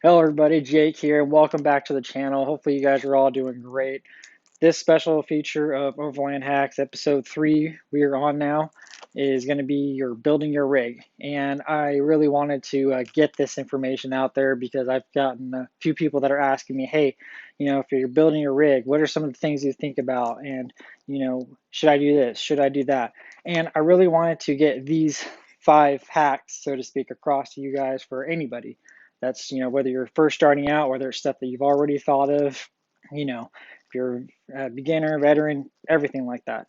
Hello everybody, Jake here, and welcome back to the channel. Hopefully you guys are all doing great. This special feature of Overland Hacks, episode 3, we are on now, is going to be your building your rig. And I really wanted to get this information out there because I've gotten a few people that are asking me, hey, if you're building your rig, what are some of the things you think about? And, should I do this? Should I do that? And I really wanted to get these 5 hacks, so to speak, across to you guys for anybody. That's, whether you're first starting out, whether it's stuff that you've already thought of, if you're a beginner, veteran, everything like that.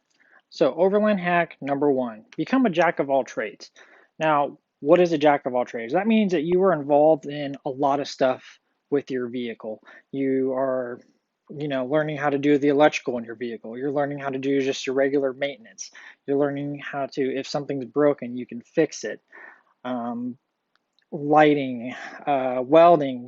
So Overland hack number 1, become a jack of all trades. Now, what is a jack of all trades? That means that you are involved in a lot of stuff with your vehicle. You are, learning how to do the electrical in your vehicle. You're learning how to do just your regular maintenance. You're learning how to, if something's broken, you can fix it. Um, Lighting, welding,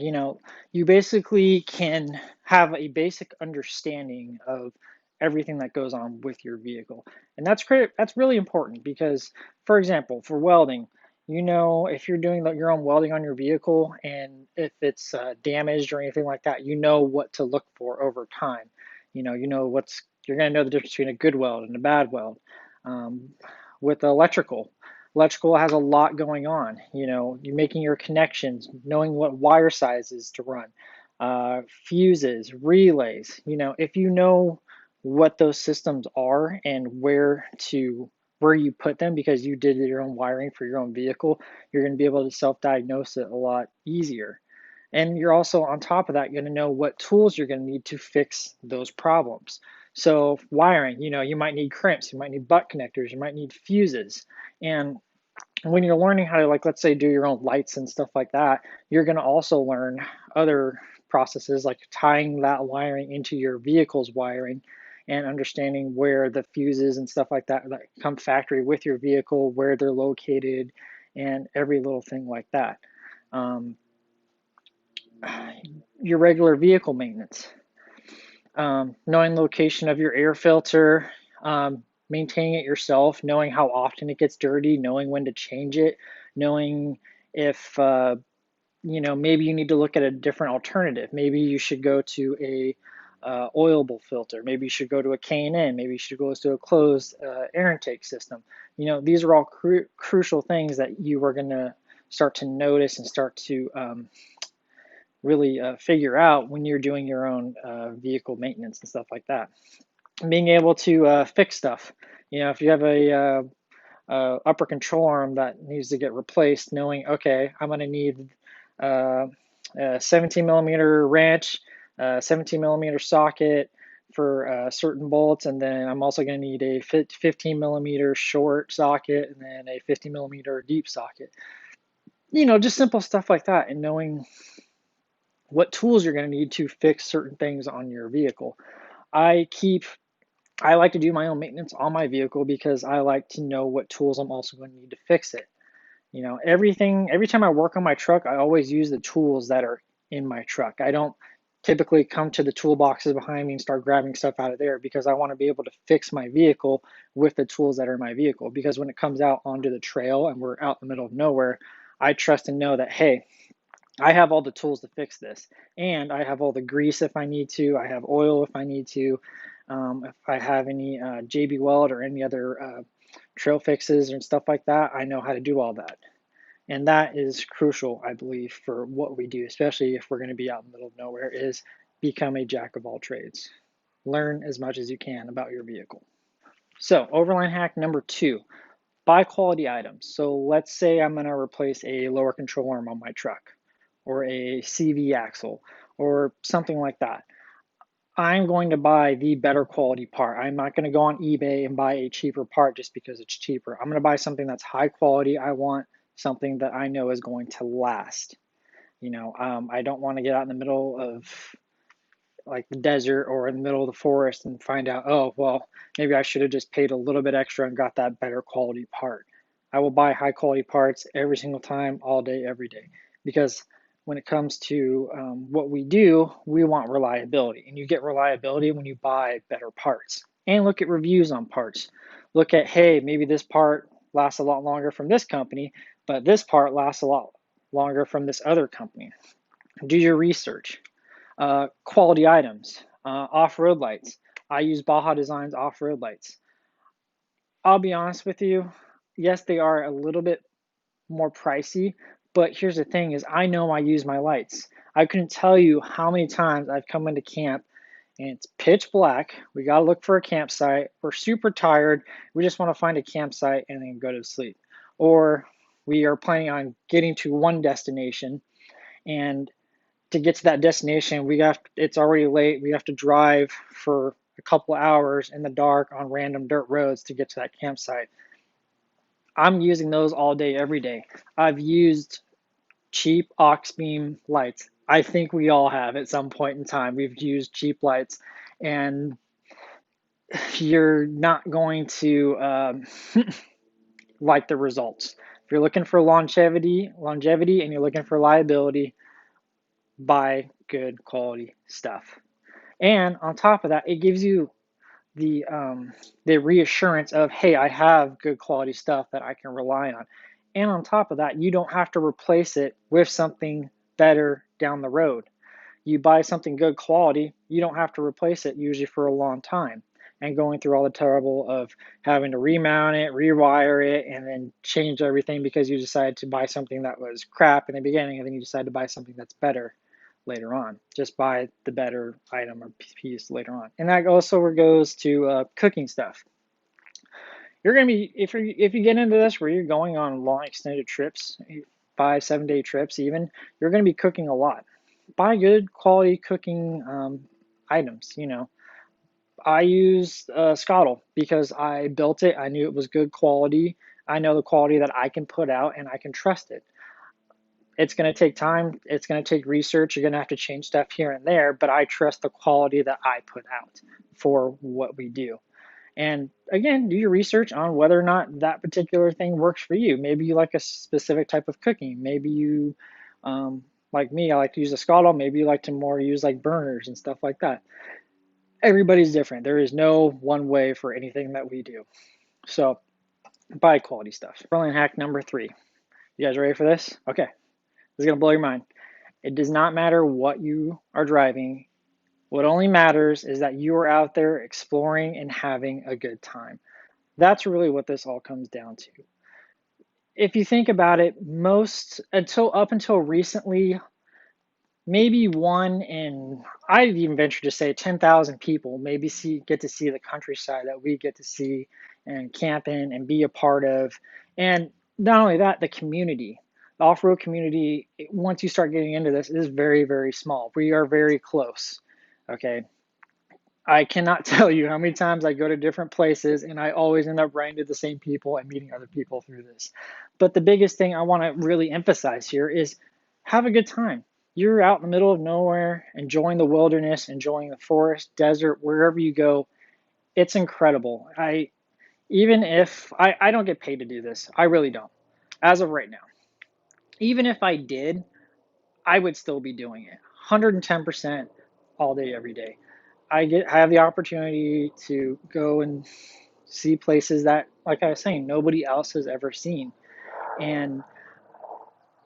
you basically can have a basic understanding of everything that goes on with your vehicle. And that's great. That's really important because, for example, for welding, if you're doing your own welding on your vehicle and if it's damaged or anything like that, you know what to look for over time. You're going to know the difference between a good weld and a bad weld. Um, with electrical has a lot going on. You're making your connections, knowing what wire sizes to run, fuses, relays. If you know what those systems are and where you put them because you did your own wiring for your own vehicle, you're going to be able to self-diagnose it a lot easier. And you're also on top of that going to know what tools you're going to need to fix those problems. So wiring, you might need crimps, you might need butt connectors, you might need fuses. And when you're learning how to, like, let's say, do your own lights and stuff like that, you're going to also learn other processes like tying that wiring into your vehicle's wiring and understanding where the fuses and stuff like that come factory with your vehicle, where they're located, and every little thing like that. Um, your regular vehicle maintenance, knowing the location of your air filter, maintaining it yourself, knowing how often it gets dirty, knowing when to change it, knowing if maybe you need to look at a different alternative. Maybe you should go to a oilable filter. Maybe you should go to a K&N. Maybe you should go to a closed air intake system. These are all crucial things that you are going to start to notice and start to really figure out when you're doing your own vehicle maintenance and stuff like that. Being able to fix stuff. If you have a upper control arm that needs to get replaced, knowing, okay, I'm going to need a 17 millimeter wrench, 17 millimeter socket for certain bolts, and then I'm also going to need a 15 millimeter short socket and then a 50 millimeter deep socket. Just simple stuff like that, and knowing what tools you're going to need to fix certain things on your vehicle. I like to do my own maintenance on my vehicle because I like to know what tools I'm also going to need to fix it. Every time I work on my truck, I always use the tools that are in my truck. I don't typically come to the toolboxes behind me and start grabbing stuff out of there because I want to be able to fix my vehicle with the tools that are in my vehicle. Because when it comes out onto the trail and we're out in the middle of nowhere, I trust and know that, hey, I have all the tools to fix this, and I have all the grease if I need to. I have oil if I need to. If I have any JB Weld or any other trail fixes and stuff like that, I know how to do all that. And that is crucial, I believe, for what we do, especially if we're going to be out in the middle of nowhere, is become a jack of all trades. Learn as much as you can about your vehicle. So, overland hack number 2, buy quality items. So let's say I'm going to replace a lower control arm on my truck, or a CV axle, or something like that. I'm going to buy the better quality part. I'm not going to go on eBay and buy a cheaper part just because it's cheaper. I'm going to buy something that's high quality. I want something that I know is going to last. I don't want to get out in the middle of like the desert or in the middle of the forest and find out, oh, well, maybe I should have just paid a little bit extra and got that better quality part. I will buy high quality parts every single time, all day, every day, because when it comes to what we do, we want reliability. And you get reliability when you buy better parts. And look at reviews on parts. Look at, hey, maybe this part lasts a lot longer from this company, but this part lasts a lot longer from this other company. Do your research. Quality items, off-road lights. I use Baja Designs off-road lights. I'll be honest with you, yes, they are a little bit more pricey, but here's the thing is I know I use my lights. I couldn't tell you how many times I've come into camp and it's pitch black. We got to look for a campsite. We're super tired. We just want to find a campsite and then go to sleep. Or we are planning on getting to one destination, and to get to that destination, it's already late. We have to drive for a couple hours in the dark on random dirt roads to get to that campsite. I'm using those all day, every day. I've used cheap aux beam lights. I think we all have at some point in time. We've used cheap lights, and you're not going to like the results. If you're looking for longevity, and you're looking for reliability, buy good quality stuff. And on top of that, it gives you the reassurance of, hey, I have good quality stuff that I can rely on. And on top of that, you don't have to replace it with something better down the road. You buy something good quality, you don't have to replace it usually for a long time. And going through all the trouble of having to remount it, rewire it, and then change everything because you decided to buy something that was crap in the beginning, and then you decide to buy something that's better later on. Just buy the better item or piece later on. And that also goes to cooking stuff. You're gonna be if you get into this where you're going on long extended trips, 5-7 day trips even, you're gonna be cooking a lot. Buy good quality cooking items. I use Scottle because I built it. I knew it was good quality. I know the quality that I can put out, and I can trust it. It's going to take time. It's going to take research. You're going to have to change stuff here and there, but I trust the quality that I put out for what we do. And again, do your research on whether or not that particular thing works for you. Maybe you like a specific type of cooking. Maybe you, like me, I like to use a Scottle. Maybe you like to more use like burners and stuff like that. Everybody's different. There is no one way for anything that we do. So buy quality stuff. Overland hack number 3. You guys ready for this? Okay. This is going to blow your mind. It does not matter what you are driving. What only matters is that you are out there exploring and having a good time. That's really what this all comes down to. If you think about it, up until recently, maybe one in, I'd even venture to say 10,000 people maybe get to see the countryside that we get to see and camp in and be a part of. And not only that, the community. The off-road community, once you start getting into this, is very, very small. We are very close. Okay. I cannot tell you how many times I go to different places and I always end up running into the same people and meeting other people through this. But the biggest thing I want to really emphasize here is have a good time. You're out in the middle of nowhere, enjoying the wilderness, enjoying the forest, desert, wherever you go. It's incredible. Even if I don't get paid to do this, I really don't, as of right now. Even if I did, I would still be doing it 110% all day, every day. I have the opportunity to go and see places that, like I was saying, nobody else has ever seen. And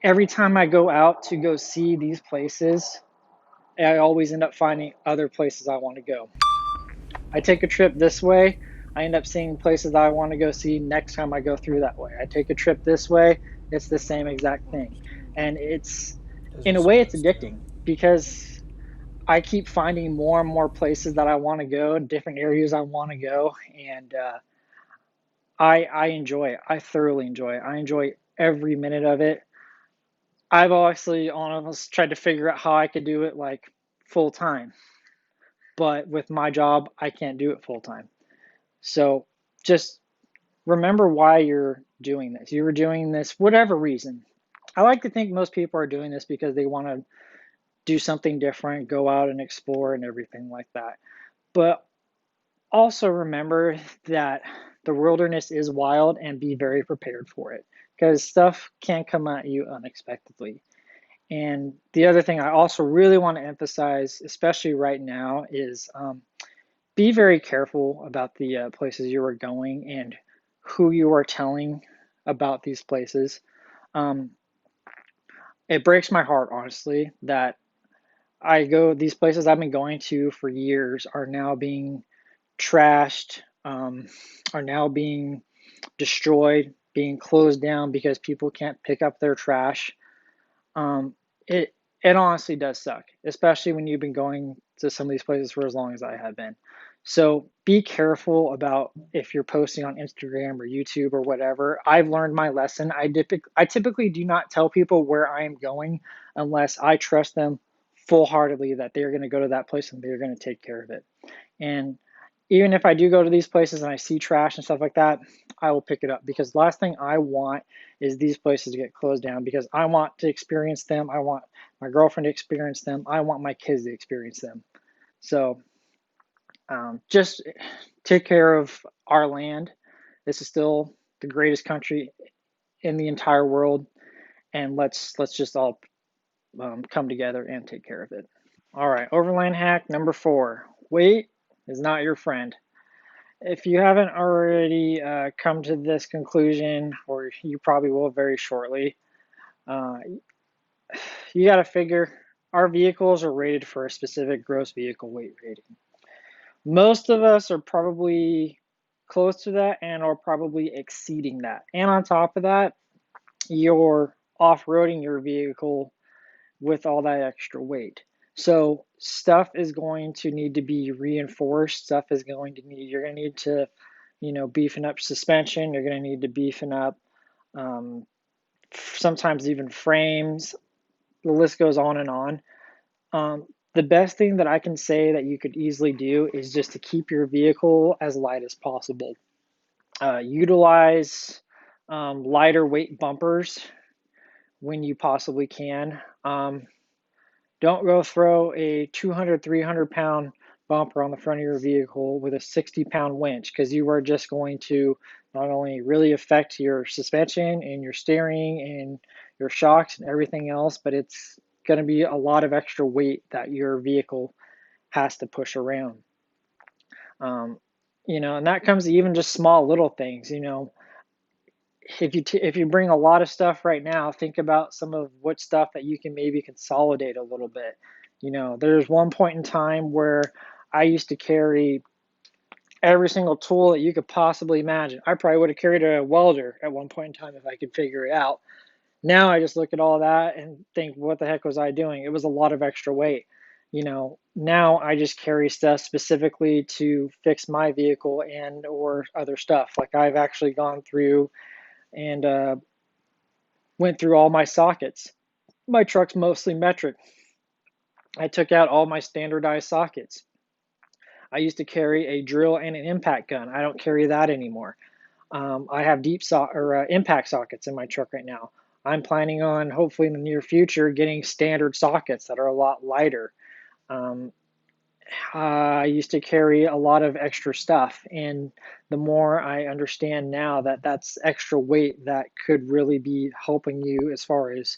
every time I go out to go see these places, I always end up finding other places I want to go. I take a trip this way, I end up seeing places that I want to go see next time I go through that way. I take a trip this way, it's the same exact thing. And in a way, it's addicting because I keep finding more and more places that I want to go, different areas I want to go, and I enjoy it. I thoroughly enjoy it. I enjoy every minute of it. I've obviously almost tried to figure out how I could do it like full time, but with my job, I can't do it full time. So just remember why you're doing this. You were doing this, whatever reason. I like to think most people are doing this because they want to do something different, go out and explore and everything like that. But also remember that the wilderness is wild and be very prepared for it because stuff can come at you unexpectedly. And the other thing I also really want to emphasize, especially right now, is be very careful about the places you are going and who you are telling about these places. Um, it breaks my heart, honestly, that these places I've been going to for years are now being trashed, are now being destroyed, being closed down because people can't pick up their trash. Um, it it honestly does suck, especially when you've been going to some of these places for as long as I have been. So be careful about if you're posting on Instagram or YouTube or whatever. I've learned my lesson. I typically do not tell people where I am going unless I trust them full heartedly that they're going to go to that place and they're going to take care of it. And even if I do go to these places and I see trash and stuff like that, I will pick it up because the last thing I want is these places to get closed down because I want to experience them. I want my girlfriend to experience them. I want my kids to experience them. So just take care of our land. This is still the greatest country in the entire world, and let's just all come together and take care of it. All right, Overland hack number 4: weight is not your friend. If you haven't already come to this conclusion, or you probably will very shortly, uh, you got to figure our vehicles are rated for a specific gross vehicle weight rating. Most of us are probably close to that and are probably exceeding that. And on top of that, you're off-roading your vehicle with all that extra weight. So stuff is going to need to be reinforced. Stuff is going to need, you're going to need to, beefing up suspension. You're going to need to beefing up um, sometimes even frames. The list goes on and on. The best thing that I can say that you could easily do is just to keep your vehicle as light as possible. Utilize lighter weight bumpers when you possibly can. Don't go throw a 200, 300 pound bumper on the front of your vehicle with a 60-pound winch because you are just going to not only really affect your suspension and your steering and your shocks and everything else, but it's going to be a lot of extra weight that your vehicle has to push around. Um, and that comes to even just small little things. If you bring a lot of stuff right now, think about some of what stuff that you can maybe consolidate a little bit. There's one point in time where I used to carry every single tool that you could possibly imagine. I probably would have carried a welder at one point in time if I could figure it out. Now I just look at all that and think, what the heck was I doing? It was a lot of extra weight. Now I just carry stuff specifically to fix my vehicle and or other stuff. Like I've actually gone through and went through all my sockets. My truck's mostly metric. I took out all my standardized sockets. I used to carry a drill and an impact gun. I don't carry that anymore. I have impact sockets in my truck right now. I'm planning on hopefully in the near future getting standard sockets that are a lot lighter. Um, I used to carry a lot of extra stuff, and the more I understand now that that's extra weight that could really be helping you as far as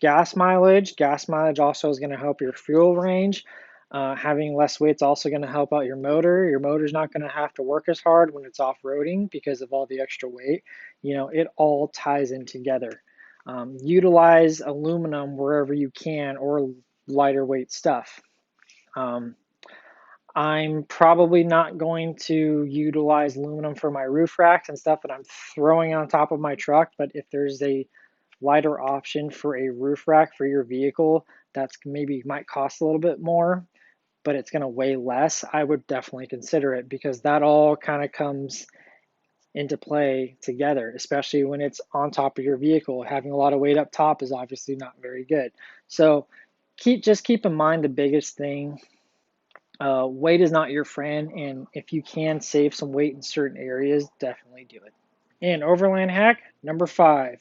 gas mileage. Gas mileage also is going to help your fuel range. Having less weight is also going to help out your motor. Your motor's not going to have to work as hard when it's off-roading because of all the extra weight. It all ties in together. Utilize aluminum wherever you can or lighter weight stuff. Um, I'm probably not going to utilize aluminum for my roof racks and stuff that I'm throwing on top of my truck, but if there's a lighter option for a roof rack for your vehicle that's maybe might cost a little bit more, but it's going to weigh less, I would definitely consider it because that all kind of comes into play together, especially when it's on top of your vehicle. Having a lot of weight up top is obviously not very good. So keep in mind the biggest thing. Weight is not your friend, and if you can save some weight in certain areas, definitely do it. And Overland hack number 5: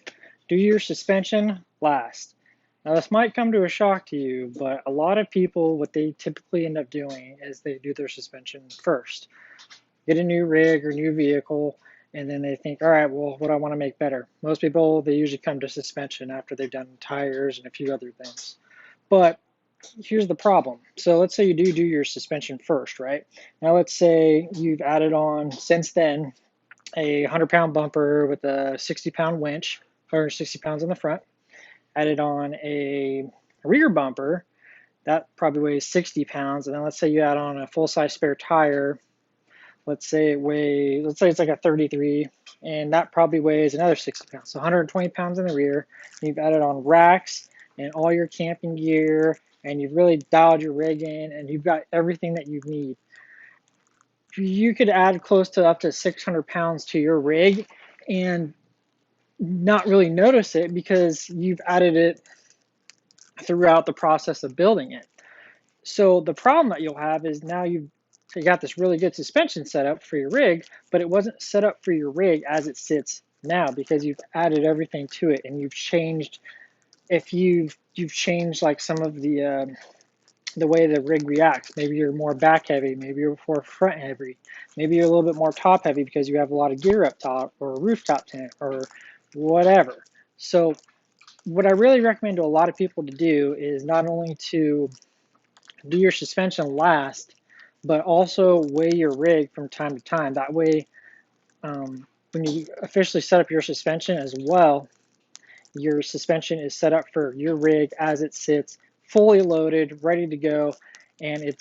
do your suspension last. Now, this might come to a shock to you, but a lot of people, what they typically end up doing is they do their suspension first. Get a new rig or new vehicle, and then they think, all right, well, what do I want to make better? Most people, they usually come to suspension after they've done tires and a few other things. But here's the problem. So let's say you do your suspension first, right? Now let's say you've added on since then a 100-pound bumper with a 60-pound winch, 160 pounds in the front, added on a rear bumper that probably weighs 60 pounds. And then let's say you add on a full-size spare tire. Let's say it's like a 33, and that probably weighs another 60 pounds. So 120 pounds in the rear. You've added on racks and all your camping gear, and you've really dialed your rig in, and you've got everything that you need. You could add close to up to 600 pounds to your rig and not really notice it because you've added it throughout the process of building it. So the problem that you'll have is now you got this really good suspension set up for your rig, but it wasn't set up for your rig as it sits now because you've added everything to it, and you've changed. If you've changed like some of the way the rig reacts. Maybe you're more back heavy, maybe you're more front heavy, maybe you're a little bit more top heavy because you have a lot of gear up top or a rooftop tent or whatever. So what I really recommend to a lot of people to do is not only to do your suspension last, but also weigh your rig from time to time. That way, when you officially set up your suspension as well, your suspension is set up for your rig as it sits, fully loaded, ready to go, and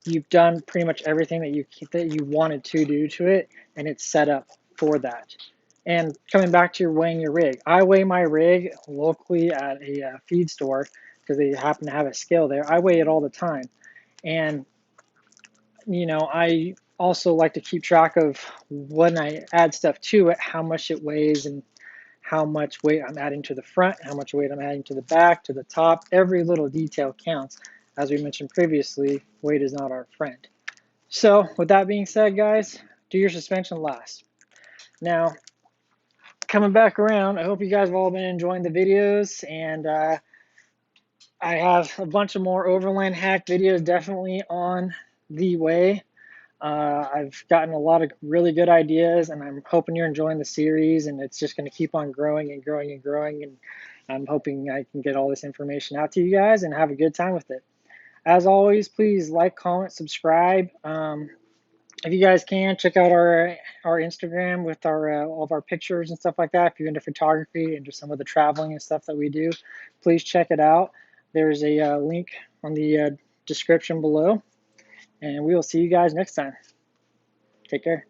you've done pretty much everything that you wanted to do to it, and it's set up for that. And coming back to weighing your rig, I weigh my rig locally at a feed store because they happen to have a scale there. I weigh it all the time, and I also like to keep track of when I add stuff to it, how much it weighs and how much weight I'm adding to the front, how much weight I'm adding to the back, to the top. Every little detail counts. As we mentioned previously, weight is not our friend. So with that being said, guys, do your suspension last. Now, coming back around, I hope you guys have all been enjoying the videos, and I have a bunch of more Overland hack videos definitely on the way. I've gotten a lot of really good ideas, and I'm hoping you're enjoying the series, and it's just going to keep on growing and growing and growing, and I'm hoping I can get all this information out to you guys and have a good time with it. As always, please like, comment, subscribe. If you guys can, check out our Instagram with all of our pictures and stuff like that. If you're into photography and just some of the traveling and stuff that we do, please check it out. There's a link on the description below, and we will see you guys next time. Take care.